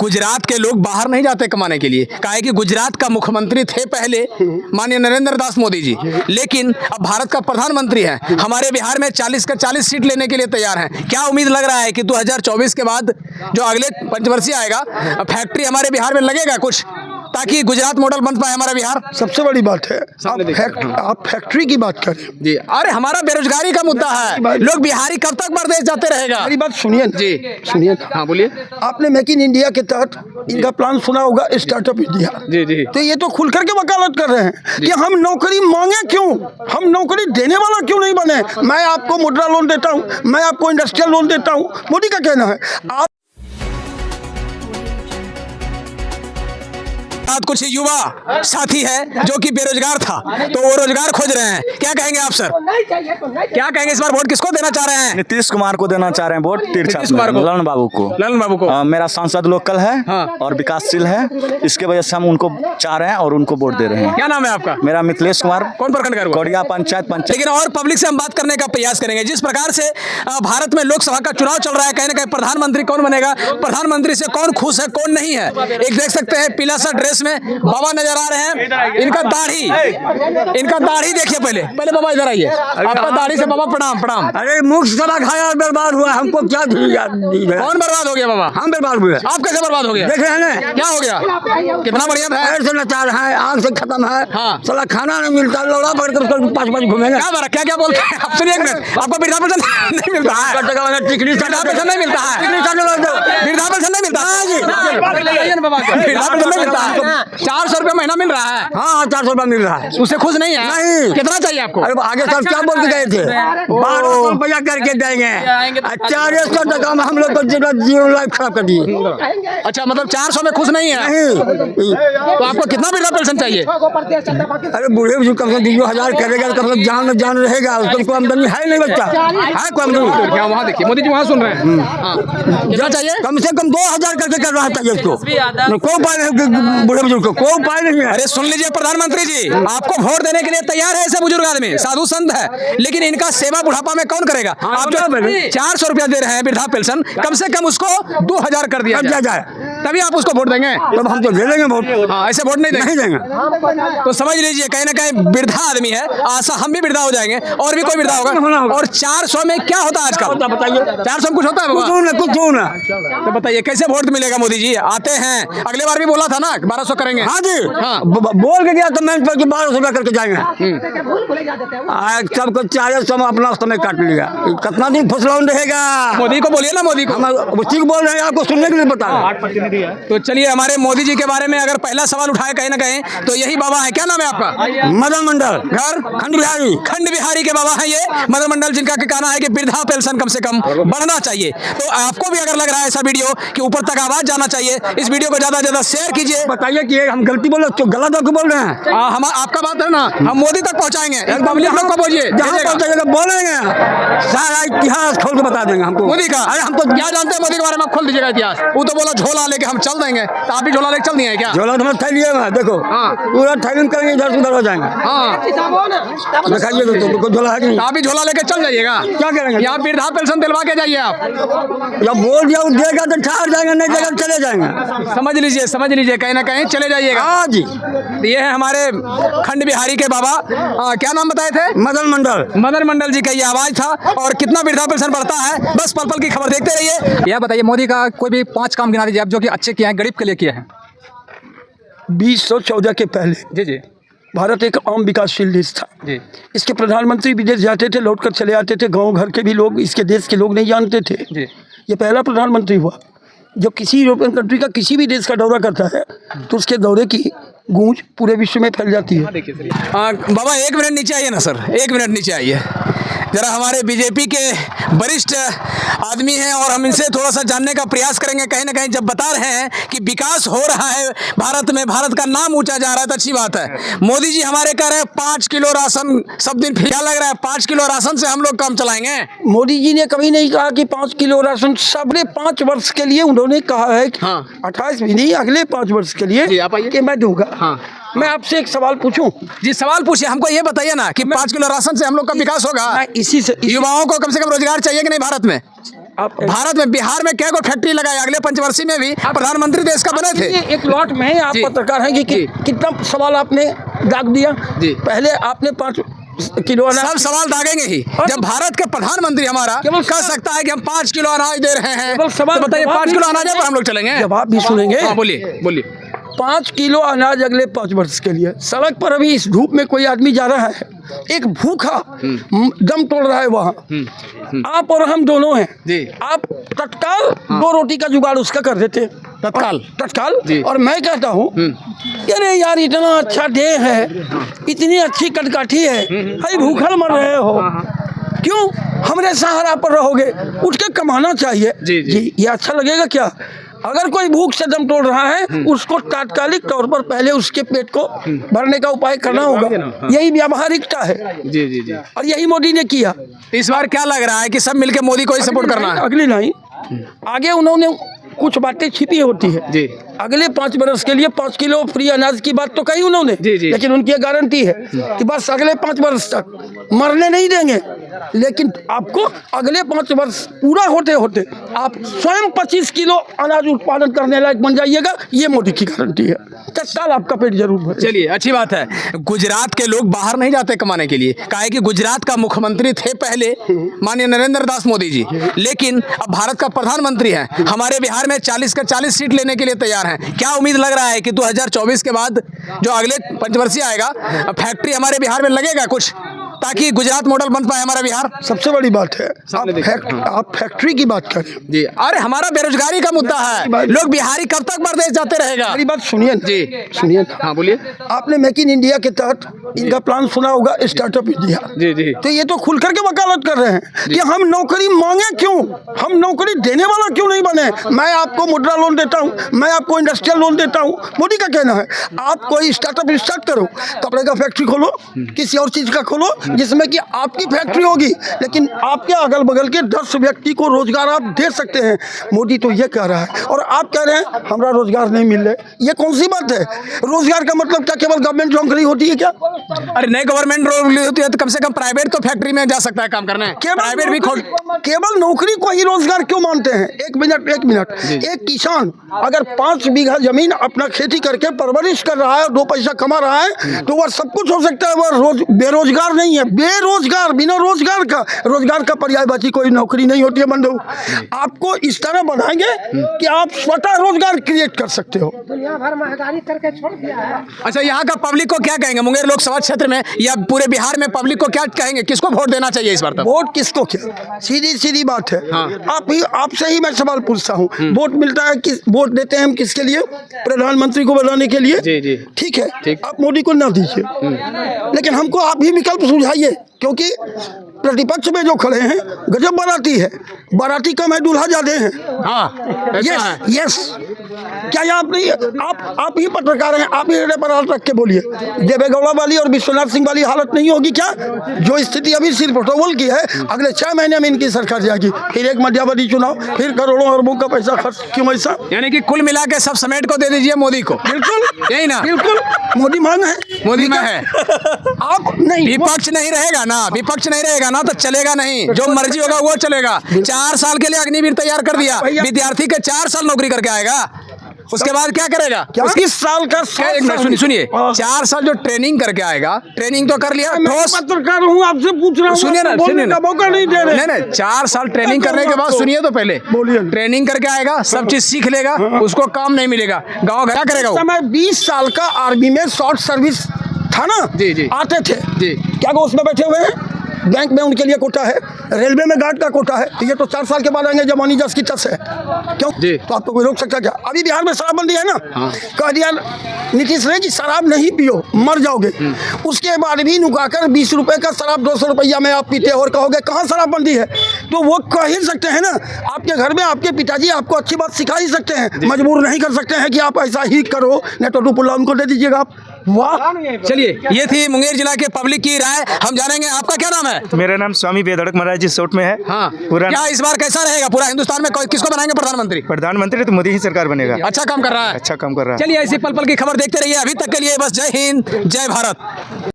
गुजरात के लोग बाहर नहीं जाते कमाने के लिए, कहा है कि गुजरात का मुख्यमंत्री थे पहले माननीय नरेंद्र दास मोदी जी, लेकिन अब भारत का प्रधानमंत्री है। हमारे बिहार में 40 का 40 सीट लेने के लिए तैयार हैं। क्या उम्मीद लग रहा है कि 2024 के बाद जो अगले पंचवर्षीय आएगा, फैक्ट्री हमारे बिहार में लगेगा कुछ, ताकि गुजरात मॉडल बन पाए हमारा बिहार? सबसे बड़ी बात है आप फैक्ट्री की बात करें जी। अरे हमारा बेरोजगारी का मुद्दा है, लोग बिहारी कब तक परदेश जाते रहेगा? मेरी बात सुनिए जी, सुनिए। हाँ बोलिए। आपने मेक इन इंडिया के तहत इनका प्लान सुना होगा, स्टार्टअप इंडिया। जी जी। तो ये तो खुल करके वकालत कर रहे हैं कि हम नौकरी मांगे क्यों, हम नौकरी देने वाला क्यों नहीं बने। मैं आपको मुद्रा लोन देता हूँ, मैं आपको इंडस्ट्रियल लोन देता हूँ, मोदी का कहना है। आप कुछ युवा साथी है जो कि बेरोजगार था, तो वो रोजगार खोज रहे हैं। क्या कहेंगे आप सर, क्या कहेंगे इस बार वोट किसको देना चाह रहे हैं? नीतीश कुमार को देना चाह रहे हैं वोट। नीतीश कुमार को, ललन बाबू को। ललन बाबू को। मेरा सांसद लोकल है और विकासशील है, इसके वजह से हम उनको चाह रहे हैं और उनको वोट दे रहे हैं। क्या नाम है आपका? मेरा मिथिलेश कुमार। कौन प्रखंड का? कोडिया पंचायत। लेकिन और पब्लिक से हम बात करने का प्रयास करेंगे। जिस प्रकार से भारत में लोकसभा का चुनाव चल रहा है, कहीं ना कहीं प्रधानमंत्री कौन बनेगा, प्रधानमंत्री से कौन खुश है कौन नहीं है। एक देख सकते हैं पीला सा ड्रेस में बाबा नजर आ रहे हैं, इनका दाढ़ी देखिए। पहले बाबा इधर आइए, आपका दाढ़ी से बाबा प्रणाम प्रणाम। अरे मुख सड़ा खाया बर्बाद हुआ, हमको क्या कौन बर्बाद हो गया बाबा? हम बर्बाद हुए। आप कैसे बर्बाद हो गया? देख रहे हैं ना क्या हो गया? कितना बढ़िया था, पैर से नचार है, आँख से खत्म है। हाँ। साला खाना नहीं मिलता, लौड़ा पड़ कर पाँच घूमेंगे। क्या बात, क्या बोलते हैं आप? सुनिए, आपको वृद्धा पेंशन नहीं मिलता है? वृद्धा पेंशन नहीं मिलता है? वृद्धा पेंशन नहीं मिलता है? वृद्धा पेंशन नहीं मिलता है? 400 रुपये महीना मिल रहा है? हाँ 400 रुपया मिल रहा है। उससे खुश नहीं है? नहीं। कितना चाहिए आपको? अरे आगे सब क्या बोल के गए थे, 1200 रुपया करके देंगे। 400 टका में हम लोग को जीवन लाइफ खराब कर दिए। अच्छा, मतलब 400 में खुश नहीं है? नहीं। तो आपको कितना वृद्धा पेंशन चाहिए? अरे बूढ़े बुजुर्ग कम से कम 20,000 करेगा, कम से कम जान रहेगा, उसको आमदनी है नहीं बच्चा है कोई आमदनी। क्या वहाँ देखिए, मोदी जी वहाँ सुन रहे हैं। कितना चाहिए? कम से कम 2,000 करके कर रहा चाहिए इसको। कोई उपाय नहीं, बूढ़े बुजुर्ग को कोई उपाय नहीं है। अरे सुन लीजिए प्रधानमंत्री जी, आपको वोट देने के लिए तैयार है ऐसे बुजुर्ग आदमी, साधु संत है, लेकिन इनका सेवा बुढ़ापा में कौन करेगा? आप जो 400 रुपया दे रहे हैं वृद्धा पेंशन, कम से कम उसको 2,000 कर दिया जाए, तभी आप उसको वोट देंगे? तब हम तो दे देंगे वोट। हाँ, ऐसे वोट नहीं देंगे। तो समझ लीजिए कहीं ना कहीं वृद्धा आदमी है, आशा हम भी वृद्धा हो जाएंगे और भी कोई वृद्धा होगा। और 400 में क्या होता है आजकल? बताइए, 400 में कुछ होता है? कुछ ना। तो बताइए कैसे वोट मिलेगा? मोदी जी आते हैं, अगले बार भी बोला था ना 1200 करेंगे। हाँ जी, हाँ। बोल के गया तो मैं 1200 रुपया करके जाएंगे। सबको 400 में अपना समय काट लिया, कितना दिन फुसलौन रहेगा? मोदी को बोलिए ना, मोदी को। हम उसी को बोल रहे हैं, आपको सुनने के लिए बता रहे हैं। तो चलिए, हमारे मोदी जी के बारे में अगर पहला सवाल उठाए कहीं ना कहीं तो यही बाबा है। क्या नाम है आपका? मदन मंडल, घर खंड बिहारी। खंड बिहारी के बाबा हैं ये मदन मंडल, जिनका कहना है कि वृद्धा पेंशन कम से कम बढ़ना चाहिए। तो आपको भी अगर लग रहा है ऐसा वीडियो कि ऊपर तक आवाज जाना चाहिए, इस वीडियो को ज्यादा से ज्यादा शेयर कीजिए। बताइए कि हम गलती बोले तो गलत आपको बोल रहे हैं। हम आपका बात है ना, हम मोदी तक पहुंचाएंगे। पब्लिक लोग को बोलिए, जहाँ पहुंचेगा बोलेंगे, सारा इतिहास खोल के बता देंगे हमको मोदी का। अरे हम तो क्या जानते हैं मोदी के बारे में? आप खोल दीजिएगा इतिहास। वो तो बोला झोला लेके हम चल देंगे, तो आप भी झोला लेके चल दिए क्या? झोला तो हम थैलिए में देखो, हाँ। पूरा थैली करेंगे, इधर से उधर हो जाएंगे। हाँ, दिखाइए तो झोला है कि नहीं? आप भी झोला लेके चल जाइएगा। क्या करेंगे? या वृद्धा पेंशन दिलवा के जाइए आप। जब बोल दिया देगा तो ठहर जाएंगे, नहीं देगा तो चले जाएंगे। समझ लीजिए कहीं ना कहीं चले जाइएगा। हाँ जी। ये है हमारे खंड बिहारी के बाबा। क्या नाम बताए थे? मदन मंडल। मदन मंडल जी का ये आवाज था। और कितना वृद्धा पेंशन बढ़ता है, बस पल पल की खबर देखते रहिए। यह बताइए, मोदी का कोई भी 5 काम गिना दीजिए आप जो कि अच्छे किए हैं, गरीब के लिए किए हैं। 2014 के पहले जी भारत एक आम विकासशील देश था जी। इसके प्रधानमंत्री विदेश जाते थे, लौटकर चले आते थे, गांव घर के भी लोग इसके देश के लोग नहीं जानते थे जी। ये पहला प्रधानमंत्री हुआ जो किसी यूरोपियन कंट्री का किसी भी देश का दौरा करता है तो उसके दौरे की गूंज पूरे विश्व में फैल जाती है। बाबा 1 मिनट नीचे आइए ना सर, 1 मिनट नीचे आइए जरा। हमारे बीजेपी के वरिष्ठ आदमी हैं और हम इनसे थोड़ा सा जानने का प्रयास करेंगे। कहीं ना कहीं जब बता रहे हैं कि विकास हो रहा है भारत में, भारत का नाम ऊंचा जा रहा है, तो अच्छी बात है। मोदी जी हमारे कह रहे हैं 5 किलो राशन सब दिन। क्या लग रहा है 5 किलो राशन से हम लोग काम चलाएंगे? मोदी जी ने कभी नहीं कहा कि 5 किलो राशन, सबने 5 वर्ष के लिए उन्होंने कहा है। हाँ। 28 भी नहीं, अगले 5 वर्ष के लिए जी, आप आइए। कि मैं दूंगा। हाँ। मैं आपसे एक सवाल पूछूं? जी, सवाल पूछिए। हमको ये बताइए ना कि 5 किलो राशन से हम लोग का विकास होगा? मैं इसी से युवाओं को कम से कम रोजगार चाहिए कि नहीं भारत में? आप भारत में बिहार में क्या को फैक्ट्री लगाई, अगले पंचवर्षीय में भी प्रधानमंत्री देश का बने थे। ये एक लॉट में ही आप जी। पत्रकार हैं कि जी। कितना सवाल आपने दाग दिया। जी। पहले आपने 5 किलो अनाज, सब सवाल दागेंगे ही जब भारत के प्रधानमंत्री हमारा केवल कह सकता है कि हम 5 किलो अनाज दे रहे हैं, केवल सवाल तो बताइए जवाब 5 भी किलो अनाज पर हम लोग चलेंगे? जवाब भी सुनेंगे। हाँ बोलिए बोलिए। 5 किलो अनाज अगले 5 वर्ष के लिए। सड़क पर अभी इस धूप में कोई आदमी जा रहा है, एक भूखा दम तोड़ रहा है वहाँ, आप और हम दोनों हैं जी। आप तत्काल 2 रोटी का जुगाड़ उसका कर देते, तत्काल तत्काल। और मैं कहता हूँ अरे यार इतना अच्छा डे है, इतनी अच्छी कटकाठी है, भाई भूखल मर रहे हो, क्यों हमारे सहारा पर रहोगे? उठ के कमाना चाहिए। जी, जी। ये अच्छा लगेगा क्या? अगर कोई भूख से दम तोड़ रहा है उसको तात्कालिक तौर पर पहले उसके पेट को भरने का उपाय करना होगा। यही व्यावहारिकता है जी जी जी। और यही मोदी ने किया। इस बार क्या लग रहा है कि सब मिलके मोदी को ही सपोर्ट करना है? अगली नहीं, आगे उन्होंने कुछ बातें छिपी होती है जी। अगले 5 वर्ष के लिए 5 किलो फ्री अनाज की बात तो कही उन्होंने। जी, जी। लेकिन उनकी गारंटी है कि बस अगले 5 वर्ष तक मरने नहीं देंगे, लेकिन आपको अगले 5 वर्ष पूरा होते होते आप स्वयं 25 किलो अनाज उत्पादन करने लायक बन जाइएगा। ये मोदी की गारंटी है। तत्काल आपका पेट जरूर भरे। चलिए अच्छी बात है। गुजरात के लोग बाहर नहीं जाते कमाने के लिए, काहे कि गुजरात का मुख्यमंत्री थे पहले माननीय नरेंद्र दास मोदी जी, लेकिन अब भारत का प्रधानमंत्री हैं। हमारे बिहार में 40 का 40 सीट लेने के लिए तैयार हैं। क्या उम्मीद लग रहा है कि 2024 के बाद जो अगले पंचवर्षीय आएगा फैक्ट्री हमारे बिहार में लगेगा कुछ, ताकि गुजरात मॉडल बन पाए हमारा बिहार? सबसे बड़ी बात है सामने आप फैक्ट्री की बात करें जी। अरे हमारा बेरोजगारी का मुद्दा है, लोग बिहारी कब तक परदेश जाते रहेगा? मेरी बात सुनिए ना। जी सुनिए ना। हाँ बोलिए। आपने मेक इन इंडिया के तहत इनका प्लान सुना होगा, स्टार्टअप इंडिया। जी जी। तो ये तो खुल करके वकालत कर रहे हैं कि हम नौकरी मांगे क्यों, हम नौकरी देने वाला क्यों नहीं बने। मैं आपको मुद्रा लोन देता हूँ, मैं आपको इंडस्ट्रियल लोन देता हूँ। मोदी का कहना है आप कोई स्टार्टअप स्टार्ट करो, कपड़े का फैक्ट्री खोलो, किसी और चीज़ का खोलो, जिसमें कि आपकी फैक्ट्री होगी, लेकिन आपके अगल बगल के 10 व्यक्ति को रोजगार आप दे सकते हैं। मोदी तो ये कह रहा है और आप कह रहे हैं हमारा रोजगार नहीं मिल रहा। ये कौन सी बात है? रोजगार का मतलब क्या केवल गवर्नमेंट नौकरी होती है क्या? अरे नहीं, गवर्नमेंट रोल होती है तो कम से कम प्राइवेट तो फैक्ट्री में जा सकता है काम करने। प्राइवेट भी खोल। केवल नौकरी को ही रोजगार क्यों मानते हैं? एक मिनट एक किसान अगर 5 बीघा जमीन अपना खेती करके परवरिश कर रहा है, 2 पैसा कमा रहा है, तो वह सब कुछ हो सकता है, वह बेरोजगार नहीं है। बेरोजगार, बिना रोजगार का पर्यायवाची कोई नौकरी नहीं होती है बंधु। आपको इस तरह बनाएंगे कि आप स्वतः रोजगार क्रिएट कर सकते हो। दुनिया भर महंगाई करके छोड़ दिया है। अच्छा, यहाँ का पब्लिक को क्या कहेंगे मुंगेर लोकसभा क्षेत्र में या पूरे बिहार में पब्लिक को क्या कहेंगे? किसको वोट देना चाहिए इस बार? तब वोट किसको क्या? सीधी बात है। हाँ। आपसे ही मैं सवाल पूछता हूँ, वोट मिलता है किस, वोट देते हैं हम किसके लिए? प्रधानमंत्री को बनाने के लिए। जी जी। ठीक है, आप मोदी को ना दीजिए, लेकिन हमको आप ही विकल्प सुझाइए, क्योंकि प्रतिपक्ष में जो खड़े हैं गजब बाराती है, बाराती कम है दूल्हा ज्यादा है। हाँ ऐसा है। यस क्या ये आप नहीं, आप ही पत्रकार हैं, आप ही हृदय पर हाथ रख के बोलिए, देवेगौड़ा वाली और विश्वनाथ सिंह वाली हालत नहीं होगी क्या? जो स्थिति अभी सिर्फ प्रोटोकॉल की है, अगले 6 महीने में इनकी सरकार जाएगी, फिर एक मध्यावधि चुनाव, फिर करोड़ों अरबों का पैसा खर्च। क्यों ऐसा? यानी कि कुल मिला के सब समेट को दे दीजिए मोदी को। बिल्कुल यही ना? बिल्कुल मोदी मांग है, मोदी में है। आप नहीं। विपक्ष नहीं रहेगा ना, विपक्ष नहीं रहेगा ना तो चलेगा नहीं, जो मर्जी होगा वो चलेगा। 4 साल के लिए अग्निवीर तैयार कर दिया, विद्यार्थी के 4 साल नौकरी करके आएगा, उसके बाद क्या करेगा? उसकी साल का एक मिनट सुनिए, 4 साल जो ट्रेनिंग करके आएगा, ट्रेनिंग तो कर लिया, ठोस पत्रकार हूँ, आपसे पूछ रहा हूँ, सुनिए ना, बोलने का मौका नहीं दे रहे। नहीं 4 साल ट्रेनिंग करने के बाद सुनिए तो पहले बोलिए। ट्रेनिंग करके आएगा, सब चीज सीख लेगा, उसको काम नहीं मिलेगा, गाँव क्या करेगा वो? मैं 20 साल का आर्मी में शॉर्ट सर्विस था ना। जी जी। आते थे जी। क्या वो उसमें बैठे हुए हैं? बैंक में उनके लिए कोटा है, रेलवे में गार्ड का कोटा है, ये तो 4 साल के बाद आएंगे जवानी जस की टस है। क्यों जी। तो आपको कोई रोक सकता क्या? अभी बिहार में शराबबंदी है ना। हाँ। कह दिया नीतीश ने कि शराब नहीं पियो मर जाओगे, उसके बाद भी नुकाकर 20 रुपए का शराब 200 रुपया में आप पीते और कहोगे कहाँ शराबबंदी है? तो वो कह ही सकते हैं ना, आपके घर में आपके पिताजी आपको अच्छी बात सिखा ही सकते हैं, मजबूर नहीं कर सकते हैं कि आप ऐसा ही करो, नहीं तो टुपुल्ला उनको दे दीजिएगा आप। वाह। चलिए, ये थी मुंगेर जिला के पब्लिक की राय, हम जानेंगे। आपका क्या नाम है? मेरा नाम स्वामी बेधड़क महाराज जी सोट में है। हाँ। पूरा क्या इस बार कैसा रहेगा पूरा हिंदुस्तान में? किसको बनाएंगे प्रधानमंत्री? प्रधानमंत्री तो मोदी ही सरकार बनेगा। अच्छा काम कर रहा है। अच्छा काम कर रहा है। चलिए ऐसी पल पल की खबर देखते रहिए। अभी तक के लिए बस जय हिंद, जय भारत।